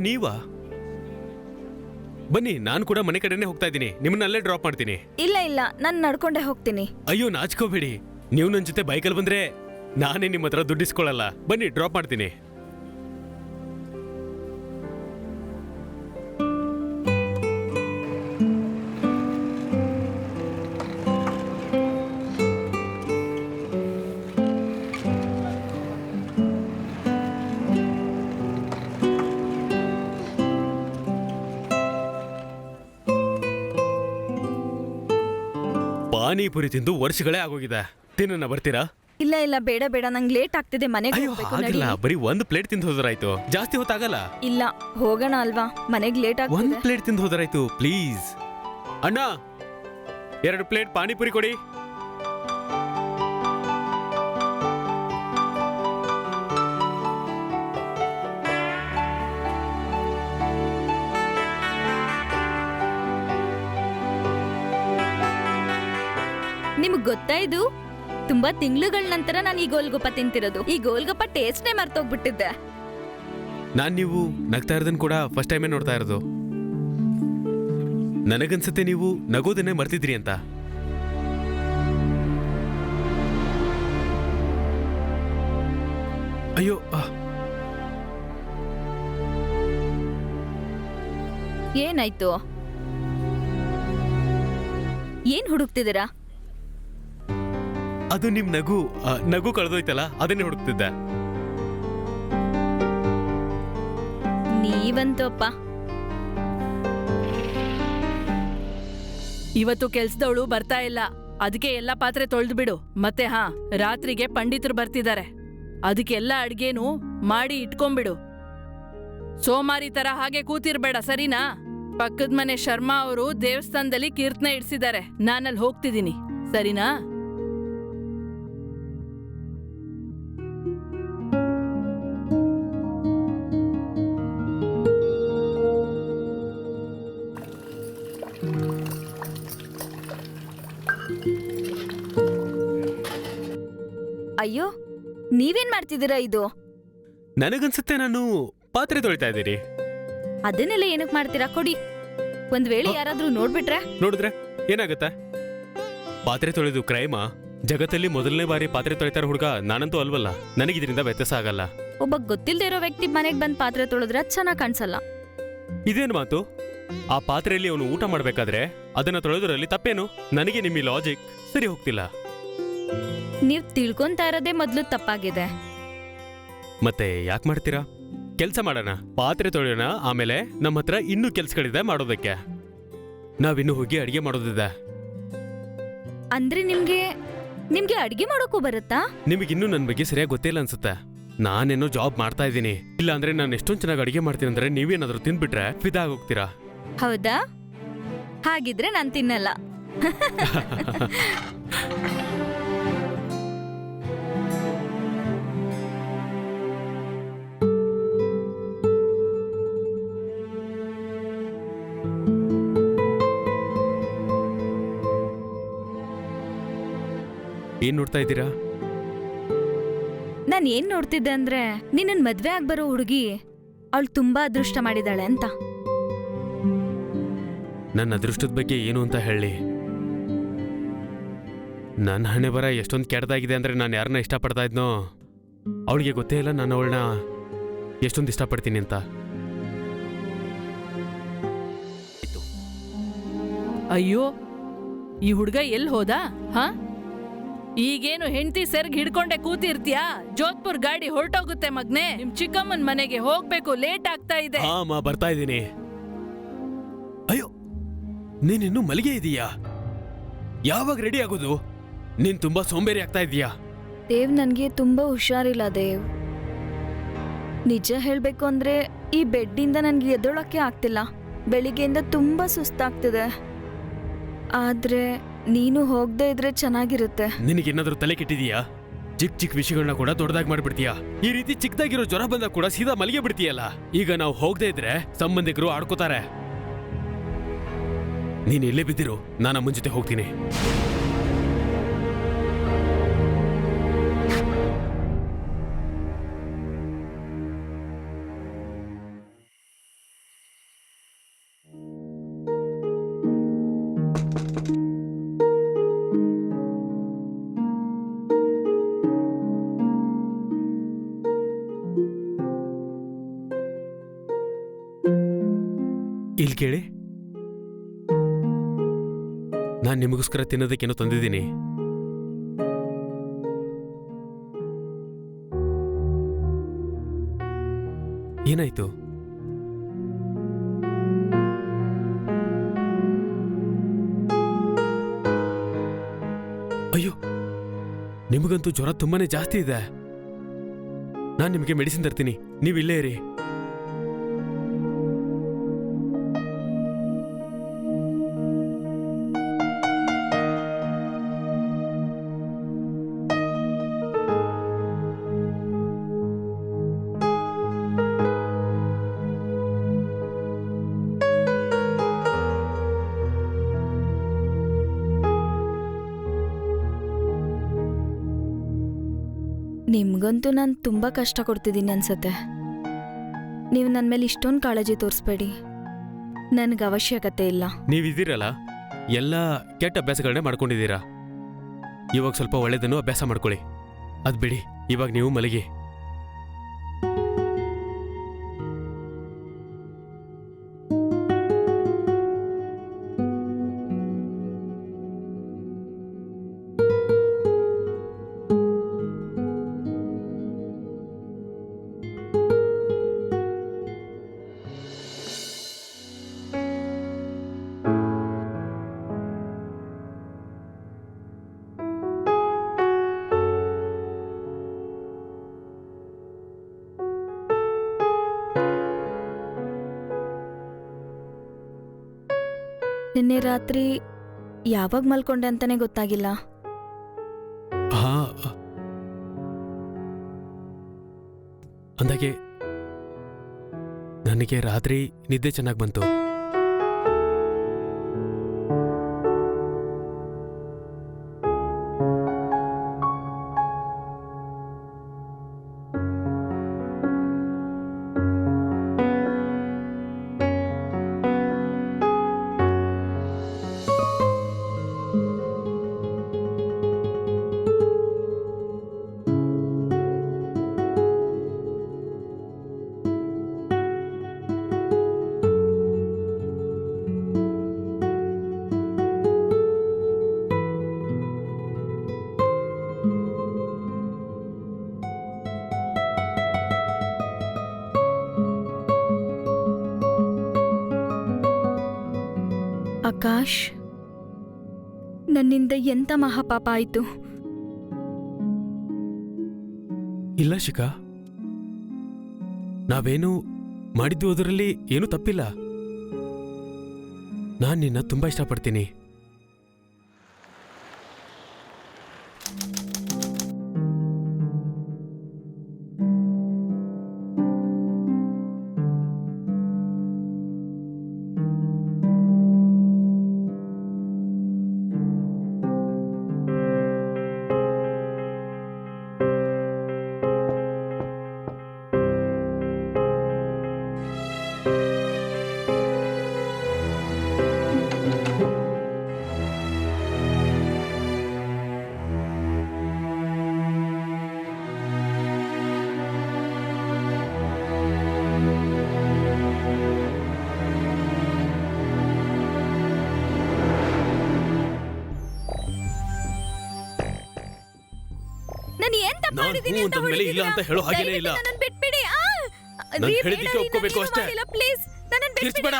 ನೀವಾ? ಬನ್ನಿ, ನಾನು ಕೂಡ ಮನೆ ಕಡೆನೇ ಹೋಗ್ತಾ ಇದ್ದೀನಿ. ನಿಮ್ಮನ್ನ ಅಲ್ಲೇ ಡ್ರಾಪ್ ಮಾಡ್ತೀನಿ. ಇಲ್ಲ ಇಲ್ಲ, ನಾನು ನಡ್ಕೊಂಡೆ ಹೋಗ್ತೀನಿ. ಅಯ್ಯೋ, ನಾಚ್ಕೋಬೇಡಿ. ನೀವು ನನ್ನ ಜೊತೆ ಬೈಕಲ್ಲಿ ಬಂದ್ರೆ ನಾನೇ ನಿಮ್ಮ ಹತ್ರ ದುಡ್ಡಿಸ್ಕೊಳ್ಳಲ್ಲ. ಬನ್ನಿ, ಡ್ರಾಪ್ ಮಾಡ್ತೀನಿ. ಪಾನಿಪುರಿ ತಿಂದು ವರ್ಷಗಳೇ ಆಗೋಗಿದೆ. ತಿನ್ನ ಬರ್ತೀರಾ? ಇಲ್ಲ ಇಲ್ಲ, ಬೇಡ ಬೇಡ, ನಂಗೆ ಲೇಟ್ ಆಗ್ತಿದೆ, ಮನೆಗೆ ಹೋಗ್ಬೇಕು. ನಡಿ. ಬರೀ ಒಂದು ಪ್ಲೇಟ್ ತಿಂದು ಹೋದ್ರಾಯ್ತು, ಜಾಸ್ತಿ ಹೊತ್ತಾಗಲ್ಲ. ಇಲ್ಲ, ಹೋಗೋಣ ಅಲ್ವಾ, ಮನೆಗೆ ಲೇಟ್ ಆಗ್ತಿದೆ. ಒಂದು ಪ್ಲೇಟ್ ತಿಂದು ಹೋದ್ರಾಯ್ತು, ಪ್ಲೀಸ್. ಅಣ್ಣ, 2 ಪ್ಲೇಟ್ ಪಾನಿಪುರಿ ಕೊಡಿ. ನಿಮ್ಗ್ ಗೊತ್ತಾ ಇದು? ತುಂಬಾ ತಿಂಗಳುಗಳ ನಂತರ ನಾನು ಈ ಗೋಲ್ಗಪ್ಪ ತಿಂತಿರೋದು. ಈ ಗೋಲ್ಗಪ್ಪ ಟೇಸ್ಟ್ನೇ ಮರ್ತೋಗ್ಬಿಟ್ಟಿದ್ದೆ. ನೀವು ನಗ್ತಾ ಇರೋದನ್ನ ಕೂಡ ಫಸ್ಟ್ ಟೈಮೇ ನೋಡ್ತಾ ಇರೋದು. ನನಗನ್ಸುತ್ತೆ ನೀವು ನಗೋದನ್ನೇ ಮರ್ತಿದ್ರಿ ಅಂತ. ಅಯ್ಯೋ, ಏನಾಯ್ತು? ಏನ್ ಹುಡುಕ್ತಿದ್ದೀರಾ? ಅದು ನಿಮ್ ನಗು ಕಳೆದೋಯ್ತಲ್ಲ, ಅದನ್ನೇ ಹುಡುಕ್ತಿದ್ದೆ. ನೀವಂತಪ್ಪ. ಇವತ್ತು ಕೆಲ್ಸದವಳು ಬರ್ತಾ ಇಲ್ಲ, ಅದಕ್ಕೆ ಎಲ್ಲ ಪಾತ್ರೆ ತೊಳೆದು ಬಿಡು. ಮತ್ತೆ ರಾತ್ರಿಗೆ ಪಂಡಿತರು ಬರ್ತಿದ್ದಾರೆ, ಅದಕ್ಕೆಲ್ಲ ಅಡ್ಗೆನೂ ಮಾಡಿ ಇಟ್ಕೊಂಡ್ಬಿಡು. ಸೋಮಾರಿ ತರ ಹಾಗೆ ಕೂತಿರ್ಬೇಡ, ಸರಿನಾ? ಪಕ್ಕದ ಮನೆ ಶರ್ಮಾ ಅವರು ದೇವಸ್ಥಾನದಲ್ಲಿ ಕೀರ್ತನೆ ಇಡ್ಸಿದ್ದಾರೆ, ನಾನಲ್ಲಿ ಹೋಗ್ತಿದ್ದೀನಿ, ಸರಿನಾ? ಅಯ್ಯೋ, ನೀವೇನ್ ಮಾಡ್ತಿದ್ದೀರಾ? ಇದು ನನಗನ್ಸುತ್ತೆ ನಾನು ಪಾತ್ರೆ ತೊಳಿತಾ ಇದ್ದೀರಿ. ಅದನ್ನೆಲ್ಲ ಏನಕ್ ಮಾಡ್ತೀರಾ? ಕೊಡಿ. ಒಂದ್ ವೇಳೆ ಯಾರಾದ್ರೂ ನೋಡಿದ್ರೆ ಏನಾಗತ್ತೆ? ಪಾತ್ರೆ ತೊಳೆದು ಕ್ರೈಮಾ? ಜಗತ್ತಲ್ಲಿ ಮೊದಲನೇ ಬಾರಿ ಪಾತ್ರೆ ತೊಳಿತಾರ ಹುಡುಗ ನಾನಂತೂ ಅಲ್ವಲ್ಲ. ನನಗಿದ್ರಿಂದ ವ್ಯತ್ಯಾಸ ಆಗಲ್ಲ. ಒಬ್ಬ ಗೊತ್ತಿಲ್ದೇ ಇರೋ ವ್ಯಕ್ತಿ ಮನೆಗ್ ಬಂದ್ ಪಾತ್ರೆ ತೊಳೆದ್ರೆ ಚೆನ್ನಾಗ್ ಕಾಣಿಸಲ್ಲ. ಇದೇನು ಮಾತು? ಆ ಪಾತ್ರೆಯಲ್ಲಿ ಅವನು ಊಟ ಮಾಡ್ಬೇಕಾದ್ರೆ ಅದನ್ನ ತೊಳೆದ್ರಲ್ಲಿ ತಪ್ಪೇನು? ನನಗೆ ನಿಮ್ಮ ಲಾಜಿಕ್ ಸರಿ ಹೋಗ್ತಿಲ್ಲ. ನೀವ್ ತಿಳ್ಕೊಂತಾ ಇರೋದೇ ಮೊದ್ಲು ತಪ್ಪಾಗಿದೆ. ಮತ್ತೆ ಯಾಕೆ ಮಾಡ್ತೀರಾ? ಕೆಲ್ಸ ಮಾಡೋಣ, ಪಾತ್ರೆ ತೊಳೆಯೋಣ, ಆಮೇಲೆ ನಮ್ಮ ಹತ್ರ ಇನ್ನೂ ಕೆಲ್ಸಗಳಿದೆ ಮಾಡೋದಕ್ಕೆ. ನಾವಿನ್ನು ಹೋಗಿ ಅಡಿಗೆ ಮಾಡೋದಿದೆ. ಅಂದ್ರೆ ನಿಮ್ಗೆ ಅಡಿಗೆ ಮಾಡೋಕ್ಕೂ ಬರುತ್ತಾ? ನಿಮಗಿನ್ನೂ ನನ್ನ ಬಗ್ಗೆ ಸರಿಯಾಗಿ ಗೊತ್ತಿಲ್ಲ ಅನ್ಸುತ್ತೆ. ನಾನೇನೋ ಜಾಬ್ ಮಾಡ್ತಾ ಇದ್ದೀನಿ. ಇಲ್ಲ ಅಂದ್ರೆ ನಾನು ಎಷ್ಟೊಂದು ಚೆನ್ನಾಗಿ ಅಡಿಗೆ ಮಾಡ್ತೀನಿ ಅಂದ್ರೆ ನೀವೇನಾದ್ರೂ ತಿನ್ಬಿಟ್ರೆ ಫಿದಾ ಆಗೋಗ್ತೀರಾ. ಹೌದಾ? ಹಾಗಿದ್ರೆ ನಾನ್ ತಿನ್ನಲ್ಲ. ಏನ್ ನೋಡ್ತಾ ಇದ್ದೀರಾ? ನಾನ್ ಏನ್ ನೋಡ್ತಿದ್ದೆ ಅಂದ್ರೆ ನಿನ್ನನ್ ಮದ್ವೆ ಆಗ್ಬರೋ ಹುಡುಗಿ ಅವಳು ತುಂಬಾ ಅದೃಷ್ಟ ಮಾಡಿದಾಳೆ ಅಂತ. ನನ್ನ ಅದೃಷ್ಟದ ಬಗ್ಗೆ ಏನು ಅಂತ ಹೇಳಿ. ನನ್ನ ಹಣೆ ಬರ ಎಷ್ಟೊಂದು ಕೆಟ್ಟದಾಗಿದೆ ಅಂದ್ರೆ ನಾನು ಯಾರನ್ನ ಇಷ್ಟಪಡ್ತಾ ಇದ್ನೋ ಅವಳಿಗೆ ಗೊತ್ತೇ ಇಲ್ಲ ನಾನು ಅವಳನ್ನ ಎಷ್ಟೊಂದು ಇಷ್ಟಪಡ್ತೀನಿ ಅಂತ. ಅಯ್ಯೋ, ಈ ಹುಡ್ಗ ಎಲ್ಲಿ ಹೋದ? ಈಗೇನು ಹೆಂಡತಿ ಸೆರ್ಗ್ ಹಿಡ್ಕೊಂಡೆ ಕೂತಿರ್ತೀಯಾ? ಜೋಧ್ಪುರ್ ಗಾಡಿ ಹೊರಟೋಗುತ್ತೆ ಮಗ್ನೆ. ನಿಮ್ ಚಿಕ್ಕಮ್ಮನ್ ಮನೆಗೆ ಹೋಗ್ಬೇಕು, ಲೇಟ್ ಆಗ್ತಾ ಇದೆ. ಅಮ್ಮ, ಬರ್ತಾ ಇದ್ದೀನಿ. ಅಯ್ಯೋ, ನೀನಿನ್ನೂ ಮಲ್ಲಿಗೆ ಇದೀಯಾ? ಯಾವಾಗ ರೆಡಿ ಆಗೋದು? ನೀನ್ ತುಂಬಾ ಸೋಂಬೇರಿ ಆಗ್ತಾ ಇದೀಯಾ. ದೇವ್, ನನ್ಗೆ ತುಂಬಾ ಹುಷಾರಿಲ್ಲ ದೇವ್. ನಿಜ ಹೇಳ್ಬೇಕು ಅಂದ್ರೆ ಈ ಬೆಡ್ಡಿಂದ ನನ್ಗೆ ಎದ್ದೊಳಕ್ಕೆ ಆಗ್ತಿಲ್ಲ. ಬೆಳಿಗ್ಗೆಯಿಂದ ತುಂಬಾ ಸುಸ್ತಾಗ್ತಿದೆ. ಆದ್ರೆ ನೀನು ಹೋಗದೆ ಇದ್ರೆ ಚೆನ್ನಾಗಿರುತ್ತೆ. ನಿನಗೇನಾದ್ರೂ ತಲೆ ಕೆಟ್ಟಿದೀಯಾ? ಚಿಕ್ಕ ಚಿಕ್ಕ ವಿಷಯಗಳನ್ನ ಕೂಡ ದೊಡ್ಡದಾಗಿ ಮಾಡ್ಬಿಡ್ತೀಯಾ. ಈ ರೀತಿ ಚಿಕ್ಕದಾಗಿರೋ ಜ್ವರ ಬಂದಾಗ ಕೂಡ ಸೀದಾ ಮಲಿಗೆ ಬಿಡ್ತೀಯಲ್ಲ. ಈಗ ನಾವು ಹೋಗದೆ ಇದ್ರೆ ಸಂಬಂಧಿಕರು ಆಡ್ಕೋತಾರೆ. ನೀನ್ ಇಲ್ಲೇ ಬಿದ್ದಿರು, ನಾನು ಅಮ್ಮನ ಜೊತೆ ಹೋಗ್ತೀನಿ. ಇಲ್ಲಿ ಕೇಳಿ, ನಾನ್ ನಿಮಗೋಸ್ಕರ ತಿನ್ನೋದಕ್ಕೇನೋ ತಂದಿದ್ದೀನಿ. ಏನಾಯ್ತು? ಅಯ್ಯೋ, ನಿಮಗಂತೂ ಜ್ವರ ತುಂಬಾನೇ ಜಾಸ್ತಿ ಇದೆ. ನಾನ್ ನಿಮಗೆ ಮೆಡಿಸಿನ್ ತರ್ತೀನಿ, ನೀವು ಇಲ್ಲೇ ಇರಿ. ನಿಮ್ಗಂತೂ ನಾನು ತುಂಬ ಕಷ್ಟ ಕೊಡ್ತಿದ್ದೀನಿ ಅನ್ಸತ್ತೆ. ನೀವು ನನ್ನ ಮೇಲೆ ಇಷ್ಟೊಂದು ಕಾಳಜಿ ತೋರಿಸ್ಬೇಡಿ, ನನಗೆ ಅವಶ್ಯಕತೆ ಇಲ್ಲ. ನೀವಿದ್ದೀರಲ್ಲ, ಎಲ್ಲ ಕೆಟ್ಟ ಅಭ್ಯಾಸಗಳನ್ನೇ ಮಾಡ್ಕೊಂಡಿದ್ದೀರಾ. ಇವಾಗ ಸ್ವಲ್ಪ ಒಳ್ಳೇದನ್ನು ಅಭ್ಯಾಸ ಮಾಡ್ಕೊಳ್ಳಿ. ಅದ್ ಬಿಡಿ, ಇವಾಗ ನೀವು ಮಲಗಿ. ನಿನ್ನೆ ರಾತ್ರಿ ಯಾವಾಗ ಮಲ್ಕೊಂಡೆ ಅಂತಾನೆ ಗೊತ್ತಾಗಿಲ್ಲ. ಹಾ, ಅಂದಾಗೆ ನನಗೆ ರಾತ್ರಿ ನಿದ್ದೆ ಚೆನ್ನಾಗಿ ಬಂತು. ಆಕಾಶ್, ನನ್ನಿಂದ ಎಂತ ಮಹಾಪಾಪ ಆಯ್ತು. ಇಲ್ಲ ಶಿಖಾ, ನಾವೇನು ಮಾಡಿದ್ದು ಅದರಲ್ಲಿ ಏನೂ ತಪ್ಪಿಲ್ಲ. ನಾನ್ ನಿನ್ನ ತುಂಬಾ ಇಷ್ಟಪಡ್ತೀನಿ. ನಾನು ಹೂ ಅಂತ ಮೇಲೆ ಇಲ್ಲ ಅಂತ ಹೇಳೋ ಹಾಗೇನೇ ಇಲ್ಲ. ಬಿಟ್ಬಿಡಿ. ನಾನು ಹೇಳಿದ್ದಕ್ಕೆ ಒಪ್ಕೋಬೇಕು ಅಷ್ಟೇ. ಪ್ಲೀಸ್, ಕಿರ್ಚ್ಬೇಡ.